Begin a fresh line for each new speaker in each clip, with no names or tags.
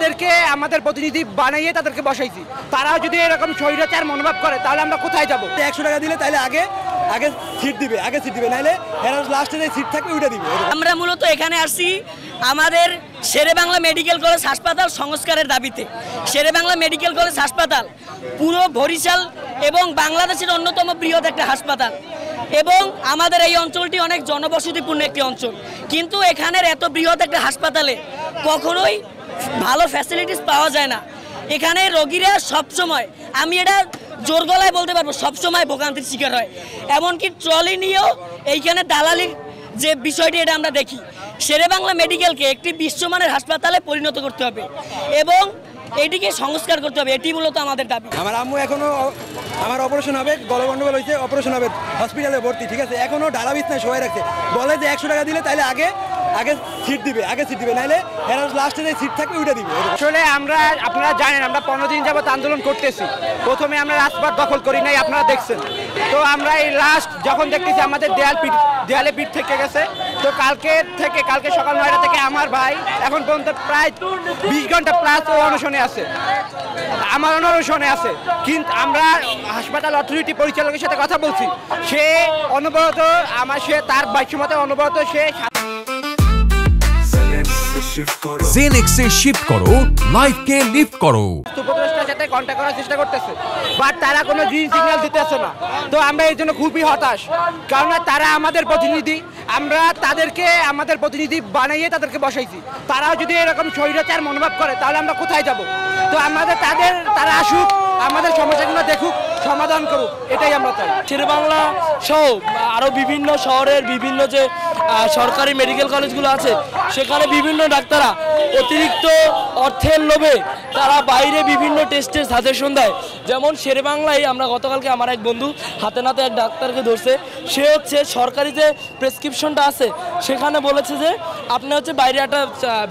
তাদেরকে আমাদের প্রতিনিধি বানাইয়ে তাদেরকে বসাইছি। তারাও যদি এরকম স্বৈরাচার মনোভাব করে তাহলে আমরা কোথায় যাব?
100 টাকা দিলে তাহলে আগে সিট দিবে নাহলে লাস্টে যে সিট থাকবে ওইটা দিবে।
আমরা মূলত এখানে আসছি আমাদের শেরেবাংলা মেডিকেল কলেজ হাসপাতাল সংস্কারের দাবিতে। শেরেবাংলা মেডিকেল কলেজ হাসপাতাল পুরো বরিশাল এবং বাংলাদেশের অন্যতম বৃহৎ একটা হাসপাতাল এবং আমাদের এই অঞ্চলটি অনেক জনবসতিপূর্ণ একটি অঞ্চল, কিন্তু এখানের এত বৃহৎ একটা হাসপাতালে কখনোই ভালো ফ্যাসিলিটিস পাওয়া যায় না। এখানে রোগীরা সবসময়, আমি এটা জোর গলায় বলতে পারবো, সবসময় ভোগান্তির শিকার হয়। এমনকি ট্রলি নিয়েও এইখানে দালালির যে বিষয়টি এটা আমরা দেখি। শেরেবাংলা মেডিকেলকে একটি বিশ্বমানের হাসপাতালে পরিণত করতে হবে এবং এটিকে সংস্কার করতে হবে, এটি মূলত আমাদের দাবি।
আমার আম্মু এখনো, আমার অপারেশন হবে, গলগন্ডগোল হয়েছে, অপারেশন হবে, হসপিটালে ভর্তি, ঠিক আছে, এখনো ঢালা বিছনায় শোয়া রাখছে। বলে যে 100 টাকা দিলে তাহলে আগে সিট দিবে নাহলে লাস্টে যে সিট থাকবে ওইটা দিবে।
আসলে আপনারা জানেন আমরা 15 দিন যাবত আন্দোলন করতেছি। প্রথমে আমরা রাজপথ দখল করি নাই, আপনারা দেখছেন। তো আমরা এই লাস্ট যখন দেখতেছি আমাদের দেয়ালে পিঠ থেকে গেছে, তো কালকে সকাল 9টা থেকে আমার ভাই এখন পর্যন্ত প্রায় 20 ঘন্টা প্লাস অনশনে আছে, আমার অনশনে আছে। কিন্তু আমরা হাসপাতাল অথরিটি পরিচালকের সাথে কথা বলছি, সে অনবরত তার বাক্যমতে অনবরত সে
জেনেক্সে শিফট করো, লাইফকে লিফট করো।
উপদেষ্টার সাথে কন্ট্যাক্ট করার চেষ্টা করতেছে, বাট তারা কোনো গ্রিন সিগন্যাল দিতেছে না। তো আমরা এই জন্য খুবই হতাশ, কারণ তারা আমাদের প্রতিনিধি, আমরা তাদেরকে আমাদের প্রতিনিধি বানাইয়ে তাদেরকে বসাইছি। তারাও যদি এরকম স্বৈরাচার মনোভাব করে তাহলে আমরা কোথায় যাব? তো তারা আসুক, আমাদের সমস্যাগুলো দেখুক, সমাধান করুক, এটাই আমরা চাই।
শেরেবাংলা সহ আরও বিভিন্ন শহরের বিভিন্ন যে সরকারি মেডিকেল কলেজগুলো আছে সেখানে বিভিন্ন ডাক্তাররা অতিরিক্ত অর্থের লোভে তারা বাইরে বিভিন্ন টেস্টের সাজেশন দেয়। যেমন শেরেবাংলায় আমরা গতকালকে আমার এক বন্ধু হাতে নাতে এক ডাক্তারকে ধরছে, সে হচ্ছে সরকারি যে প্রেসক্রিপশনটা আছে সেখানে বলেছে যে আপনি হচ্ছে বাইরে একটা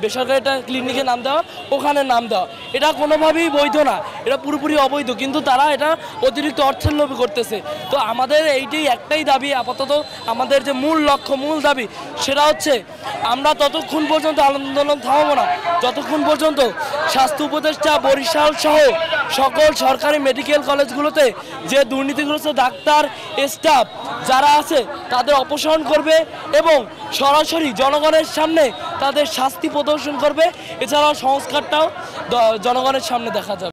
বেসরকারি একটা ক্লিনিকে নাম দেওয়া, ওখানে নাম দেওয়া। এটা কোনোভাবেই বৈধ না, এটা পুরোপুরি অবৈধ, কিন্তু তারা এটা অতিরিক্ত অর্থের লোভে করতেছে। তো আমাদের এইটাই একটাই দাবি, আপাতত আমাদের যে মূল লক্ষ্য, মূল দাবি, সেটা হচ্ছে আমরা ততক্ষণ পর্যন্ত আন্দোলন থামাবো না যতক্ষণ পর্যন্ত স্বাস্থ্য উপদেষ্টা বরিশাল সহ সকল সরকারি মেডিকেল কলেজগুলোতে যে দুর্নীতিগ্রস্ত ডাক্তার স্টাফ যারা আছে তাদের অপসারণ করবে এবং সরাসরি জনগণের সামনে তাদের শাস্তি প্রদর্শন করবে। এছাড়াও সংস্কারটাও জনগণের সামনে দেখা যাবে।